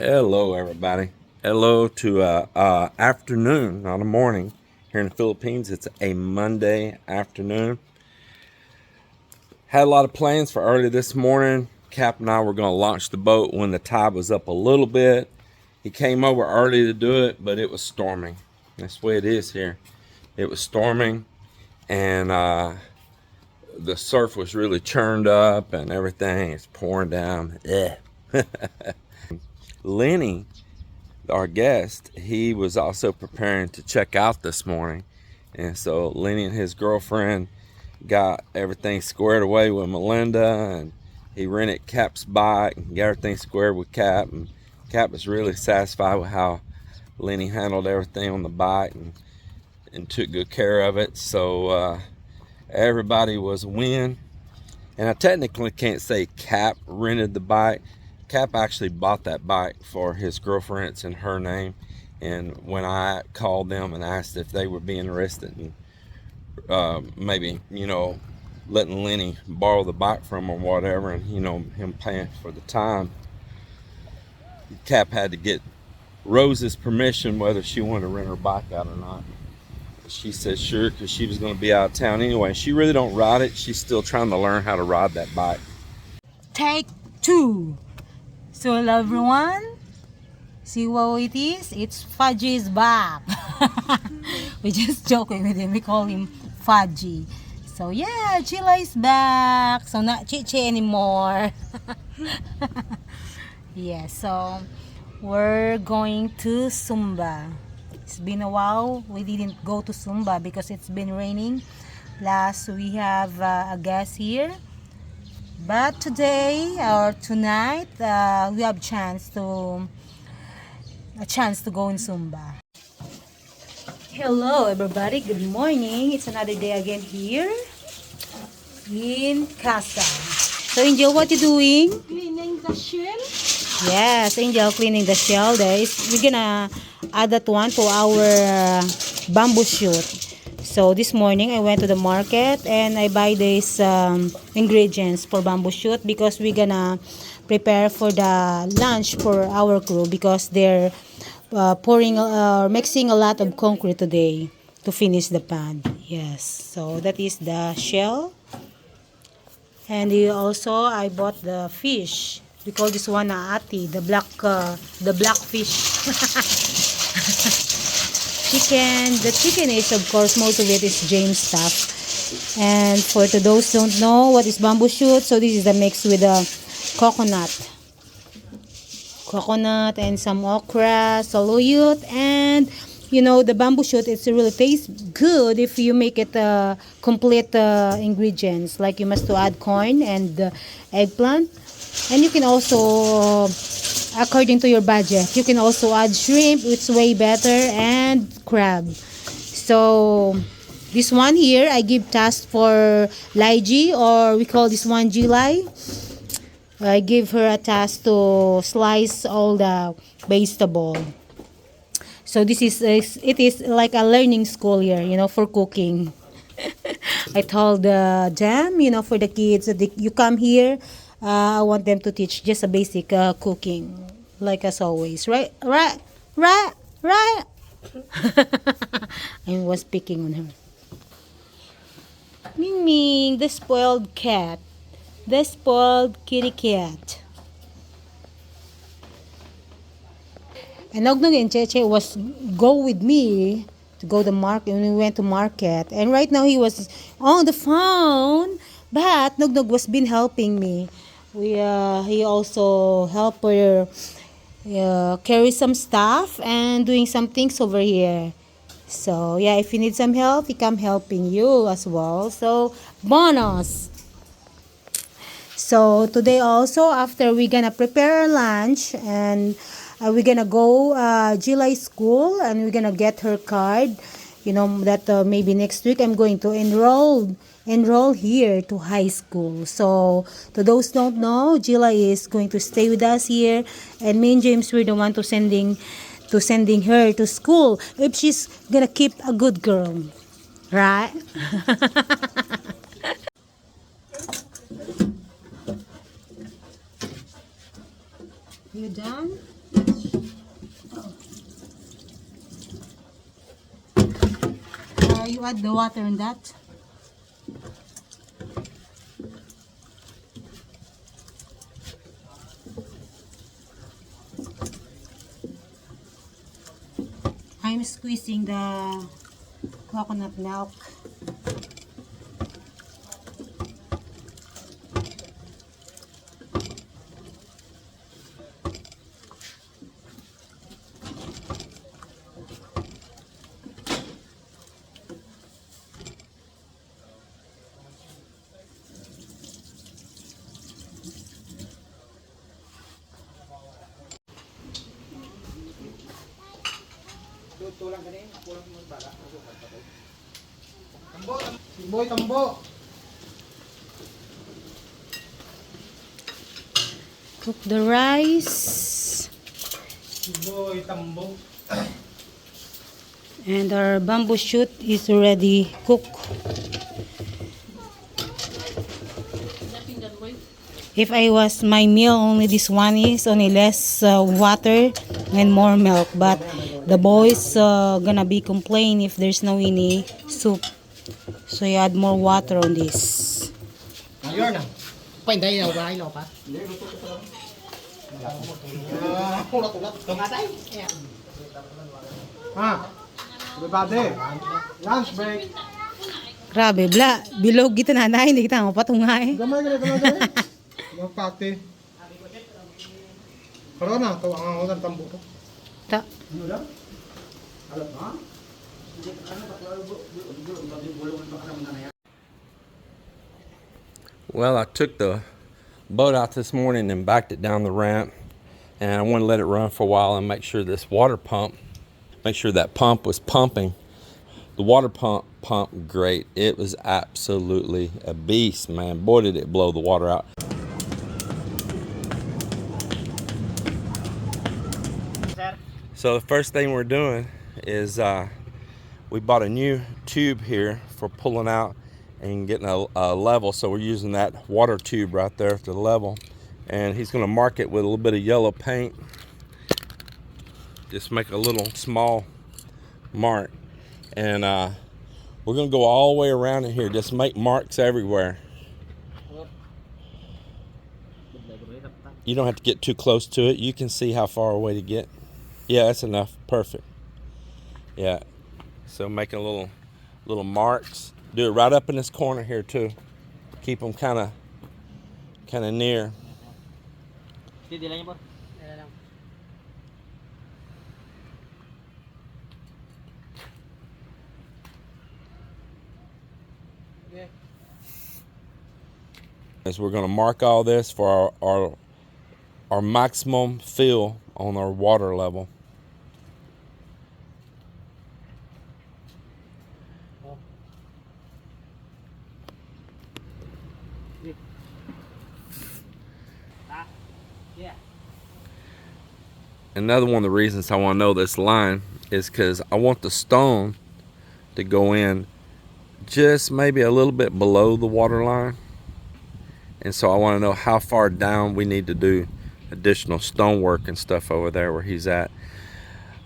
Hello, everybody. Hello to afternoon, not a morning. Here in the Philippines, it's a Monday afternoon. Had a lot of plans for early this morning. Cap and I were going to launch the boat when the tide was up a little bit. He came over early to do it, but it was storming. That's the way it is here. It was storming, and the surf was really churned up and everything. It's pouring down. Lenny, our guest, he was also preparing to check out this morning, and so Lenny and his girlfriend got everything squared away with Melinda, and he rented Cap's bike and got everything squared with Cap, and Cap was really satisfied with how Lenny handled everything on the bike and took good care of it. So everybody was a win. And I technically can't say Cap rented the bike. Cap actually bought that bike for his girlfriend. It's in her name. And when I called them and asked if they would be interested in maybe, letting Lenny borrow the bike from him or whatever, and, him paying for the time, Cap had to get Rose's permission whether she wanted to rent her bike out or not. She said sure, because she was going to be out of town anyway. She really don't ride it. She's still trying to learn how to ride that bike. Take two. So hello everyone. See what it is? It's Fudgy's back. We just joking with him. We call him Fudgy. So yeah, Chila is back. So not Chichi anymore. Yeah, so we're going to Sumba. It's been a while we didn't go to Sumba because it's been raining. Plus we have a guest here. But today or tonight we have a chance to go in Sumba. Hello everybody, good morning. It's another day again here in Casa. So Angel, what you doing? Cleaning the shell. Yes, Angel cleaning the shell. We're gonna add that one to our bamboo shoot. So this morning I went to the market and I buy these ingredients for bamboo shoot because we're gonna prepare for the lunch for our crew because they're pouring or mixing a lot of concrete today to finish the pad. Yes, so that is the shell. And also I bought the fish. We call this one ati, the black fish. Chicken. The chicken is, of course, most of it is James stuff. And for those who don't know what is bamboo shoot, so this is the mix with the coconut and some okra, saluyot, and the bamboo shoot. It really tastes good if you make it complete ingredients. Like you must to add corn and eggplant, and you can also, according to your budget, you can also add shrimp, which is way better, and crab. So this one here I give task for Laiji, or we call this one Gelay. I give her a task to slice all the vegetable. So this is it is like a learning school here, for cooking. I told them, for the kids that you come here, I want them to teach just a basic cooking, like as always, right. I was picking on her. Ming Ming, the spoiled cat, the spoiled kitty cat. And Nognog and Cheche was go with me to go to market, and we went to market. And right now he was on the phone, but Nognog was been helping me. He also helped her carry some stuff and doing some things over here. So yeah, if you need some help, he come helping you as well. So bonus. So today also, after we're gonna prepare our lunch, and we're gonna go Gelay school, and we're gonna get her card. That maybe next week I'm going to enroll here to high school. So to those who don't know, Gelay is going to stay with us here, and me and James we're the one to sending her to school if she's gonna keep a good girl, right? You done? you add the water in that. I'm squeezing the coconut milk. Boy, tambo. Cook the rice. Boy, tambo. And our bamboo shoot is already cooked. If I was my meal, only this one is only less water and more milk. But the boys gonna be complain if there's no any soup. So you add more water on this. Ayun na. Pa, hindi na ba? Ilaw pa? Ulat-ulat. Tungatay? Ha? Everybody, lunch break. Grabe, bilog kita nanay, hindi kita mapatungay. Gamay ka na. Magpati. Pero na, ito ang ulan tambo ko. Ta. Ano lang? Alam ha? Well, I took the boat out this morning and backed it down the ramp, and I want to let it run for a while and make sure this water pump, make sure that pump was pumping. The water pump pumped great. It was absolutely a beast, man. Boy, did it blow the water out. So the first thing we're doing is we bought a new tube here for pulling out and getting a level. So we're using that water tube right there to the level. And he's gonna mark it with a little bit of yellow paint. Just make a little small mark. And we're gonna go all the way around in here. Just make marks everywhere. You don't have to get too close to it. You can see how far away to get. Yeah, that's enough. Perfect. Yeah. So making little marks. Do it right up in this corner here too. Keep them kind of near. As we're going to mark all this for our maximum fill on our water level. Another one of the reasons I want to know this line is because I want the stone to go in just maybe a little bit below the water line. And so I want to know how far down we need to do additional stonework and stuff over there where he's at.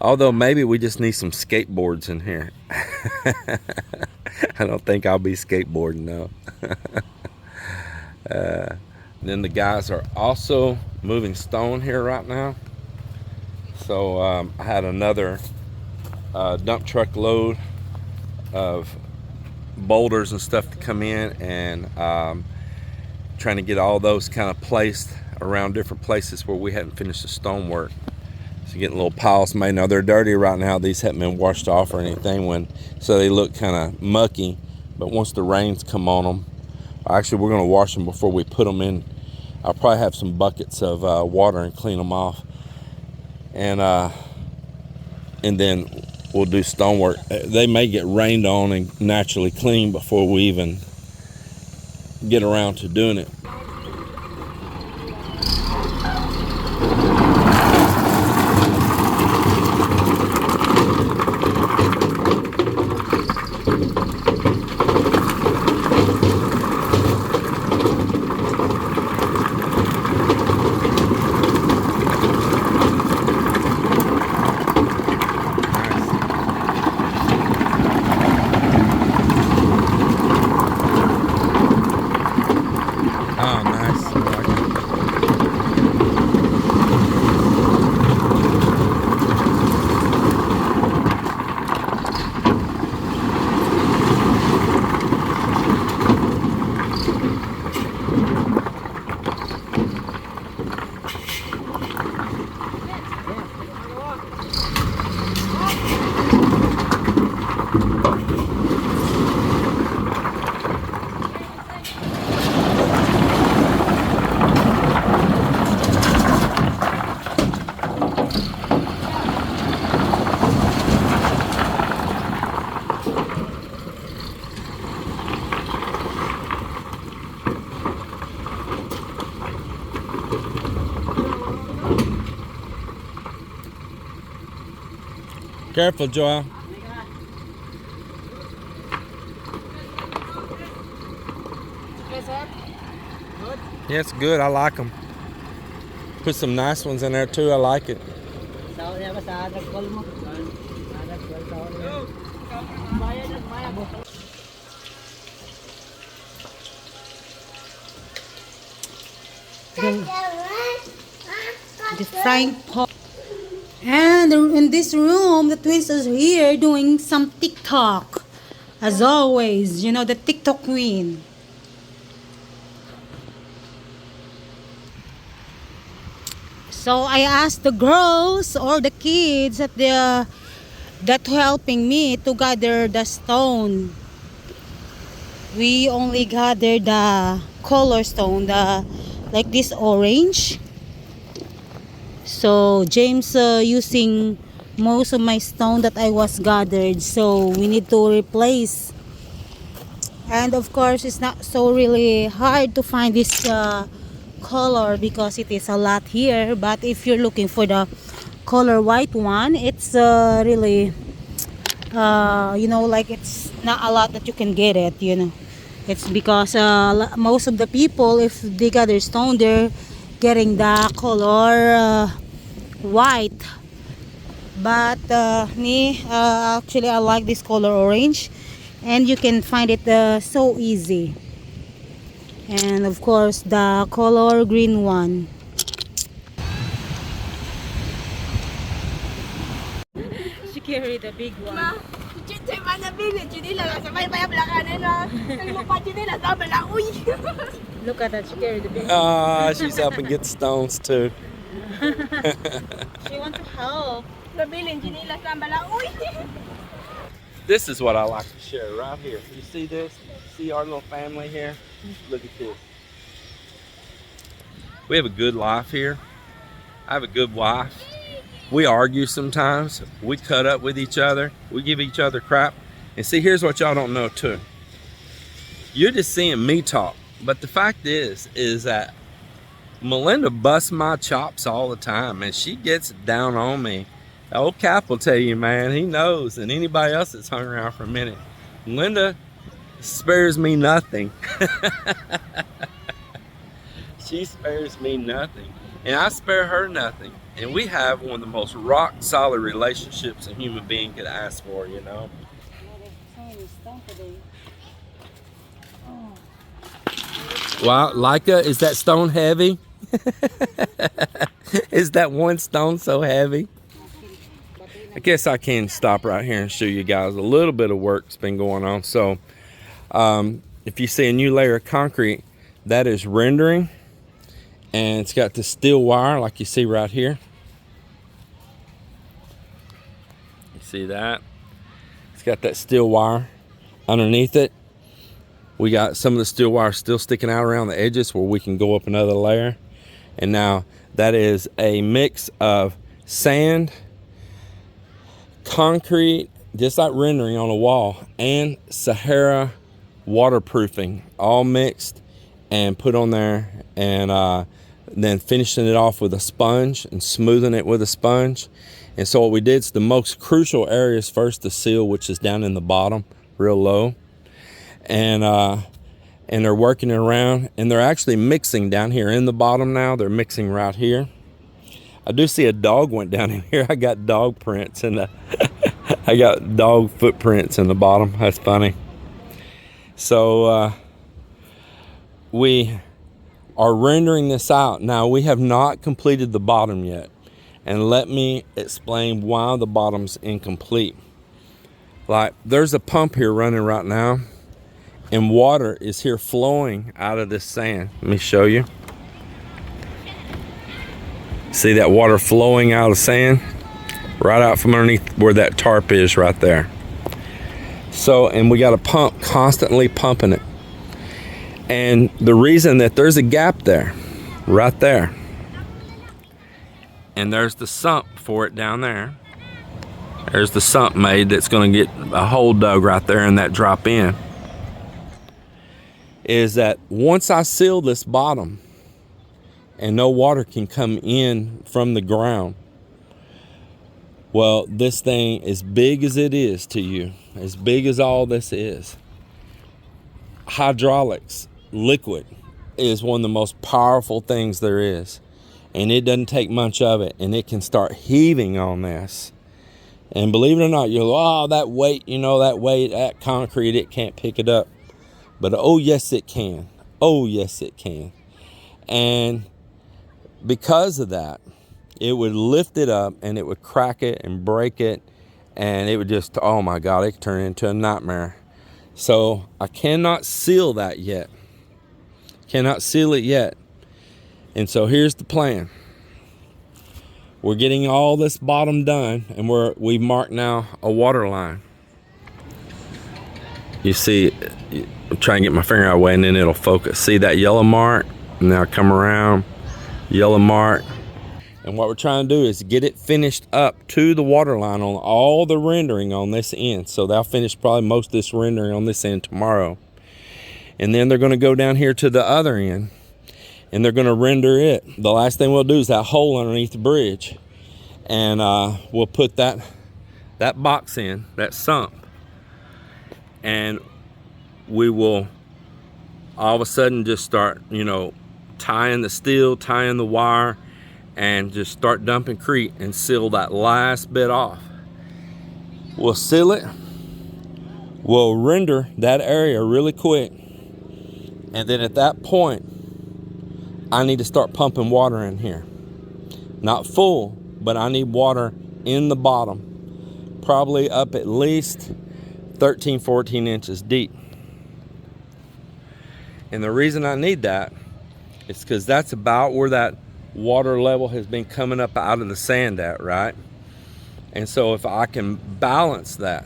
Although maybe we just need some skateboards in here. I don't think I'll be skateboarding, no. Then the guys are also moving stone here right now. So I had another dump truck load of boulders and stuff to come in, and trying to get all those kind of placed around different places where we hadn't finished the stonework. So getting little piles made. Now they're dirty right now. These haven't been washed off or anything, so they look kind of mucky. But once the rains come on them, actually we're going to wash them before we put them in. I'll probably have some buckets of water and clean them off. And then we'll do stonework. They may get rained on and naturally clean before we even get around to doing it. Careful, Joel. Yeah, it's good. I like them. Put some nice ones in there too. I like it. The frying pan. And in this room, the twins are here doing some TikTok. As always, you know, the TikTok queen. So I asked the girls or the kids at the that helping me to gather the stone. We only gather the color stone, the like this orange. So James using most of my stone that I was gathered, so we need to replace. And of course, it's not so really hard to find this color because it is a lot here. But if you're looking for the color white one, it's really you know, like it's not a lot that you can get it, you know. It's because most of the people, if they gather stone, they're getting the color white. But me, actually I like this color orange, and you can find it so easy. And of course the color green one. She carried the big one. Look at that, she carried the big one. Ah, she's helping get stones too. She wants to help. This is what I like to share right here. You see this? See our little family here? Look at this. We have a good life here. I have a good wife. We argue sometimes. We cut up with each other. We give each other crap. And see, here's what y'all don't know too. You're just seeing me talk. But the fact is that Melinda busts my chops all the time, and she gets down on me. Old Cap will tell you, man, he knows, and anybody else that's hung around for a minute. Melinda spares me nothing. She spares me nothing, and I spare her nothing. And we have one of the most rock solid relationships a human being could ask for, you know. Wow, Leica, is that stone heavy? Is that one stone so heavy? I guess I can stop right here and show you guys a little bit of work's been going on. So if you see a new layer of concrete, that is rendering, and it's got the steel wire like you see right here. You see that? It's got that steel wire underneath it. We got some of the steel wire still sticking out around the edges where we can go up another layer. And now that is a mix of sand, concrete, just like rendering on a wall, and Sahara waterproofing, all mixed and put on there, and then finishing it off with a sponge and smoothing it with a sponge. And so what we did is the most crucial areas first to seal, which is down in the bottom, real low. And they're working it around, and they're actually mixing down here in the bottom now. They're mixing right here. I do see a dog went down in here. I got dog prints in the I got dog footprints in the bottom. That's funny. So we are rendering this out. Now we have not completed the bottom yet. And let me explain why the bottom's incomplete. Like, there's a pump here running right now, and water is here flowing out of this sand. Let me show you. See that water flowing out of sand? Right out from underneath where that tarp is right there. So, and we got a pump constantly pumping it. And the reason that there's a gap there, right there, and there's the sump for it down there. There's the sump made that's going to get a hole dug right there in that drop in. Is that once I seal this bottom and no water can come in from the ground, Well, this thing, as big as it is to you, as big as all this is, hydraulics, liquid, is one of the most powerful things there is. And it doesn't take much of it, and it can start heaving on this. And believe it or not, you'll, oh, that weight, that concrete, it can't pick it up. But oh, yes, it can. Oh, yes, it can. And because of that, it would lift it up and it would crack it and break it. And it would just, oh my God, it could turn into a nightmare. So I cannot seal that yet. Cannot seal it yet. And so here's the plan. We're getting all this bottom done, and we've marked now a water line. You see, I'm trying to get my finger out of the way and then it'll focus. See that yellow mark? And now come around, yellow mark. And what we're trying to do is get it finished up to the water line on all the rendering on this end. So they'll finish probably most of this rendering on this end tomorrow. And then they're gonna go down here to the other end and they're gonna render it. The last thing we'll do is that hole underneath the bridge. And we'll put that box in, that sump. And we will all of a sudden just start, tying the steel, tying the wire, and just start dumping crete and seal that last bit off. We'll seal it. We'll render that area really quick. And then at that point, I need to start pumping water in here. Not full, but I need water in the bottom. Probably up at least 13, 14 inches deep. And the reason I need that is because that's about where that water level has been coming up out of the sand at, right? And so if I can balance that,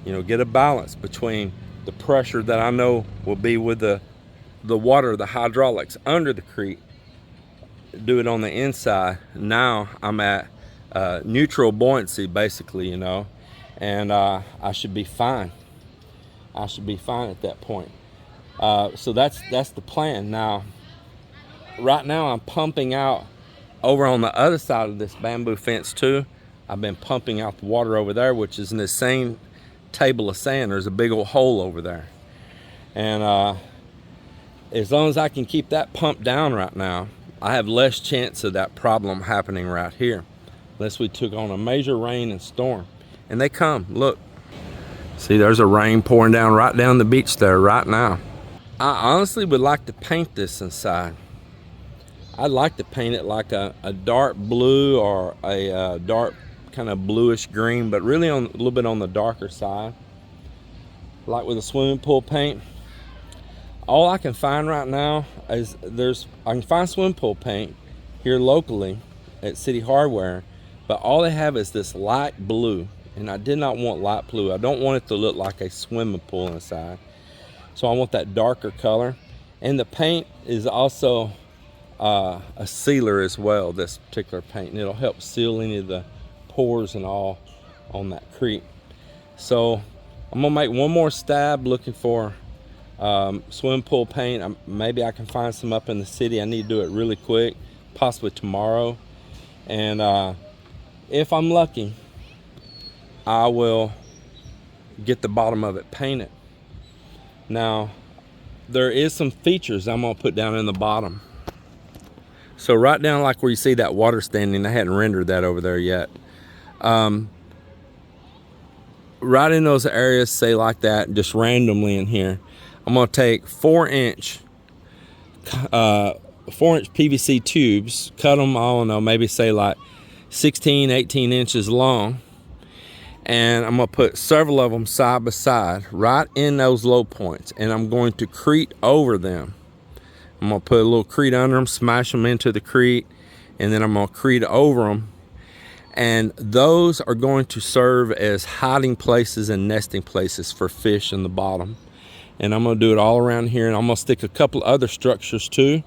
get a balance between the pressure that I know will be with the water, the hydraulics under the crete, do it on the inside. Now I'm at neutral buoyancy, basically, and I should be fine. I should be fine at that point. So that's the plan. Now, right now I'm pumping out over on the other side of this bamboo fence too. I've been pumping out the water over there, which is in the same table of sand. There's a big old hole over there. And as long as I can keep that pumped down right now, I have less chance of that problem happening right here. Unless we took on a major rain and storm. And they come, look. See, there's a rain pouring down right down the beach there right now. I honestly would like to paint this inside. I'd like to paint it like a dark blue or a dark kind of bluish green, but really a little bit on the darker side. Like with a swimming pool paint. All I can find right now is I can find swimming pool paint here locally at City Hardware, but all they have is this light blue, and I did not want light blue. I don't want it to look like a swimming pool inside. So I want that darker color. And the paint is also a sealer as well, this particular paint, and it'll help seal any of the pores and all on that crete. So I'm gonna make one more stab looking for swimming pool paint. Maybe I can find some up in the city. I need to do it really quick, possibly tomorrow. And if I'm lucky, I will get the bottom of it painted. Now, there is some features I'm gonna put down in the bottom. So right down like where you see that water standing, I hadn't rendered that over there yet. Right in those areas, say like that, just randomly in here, I'm gonna take 4-inch PVC tubes, cut them, I don't know, maybe say like 16, 18 inches long. And I'm gonna put several of them side by side, right in those low points. And I'm going to crete over them. I'm gonna put a little crete under them, smash them into the crete, and then I'm gonna crete over them. And those are going to serve as hiding places and nesting places for fish in the bottom. And I'm gonna do it all around here, and I'm gonna stick a couple other structures too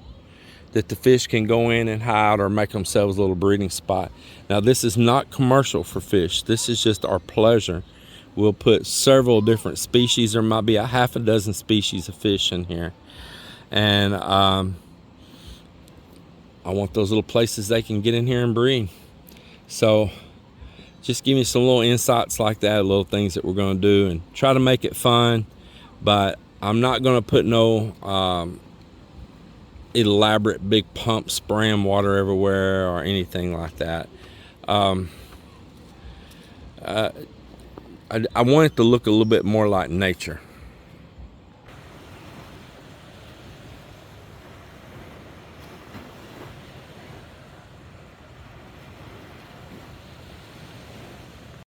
that the fish can go in and hide or make themselves a little breeding spot. Now this is not commercial for fish. This is just our pleasure. We'll put several different species. There might be a half a dozen species of fish in here. And I want those little places they can get in here and breed. So just give me some little insights like that, little things that we're going to do, and try to make it fun. But I'm not going to put no elaborate big pump spraying water everywhere or anything like that. I want it to look a little bit more like nature.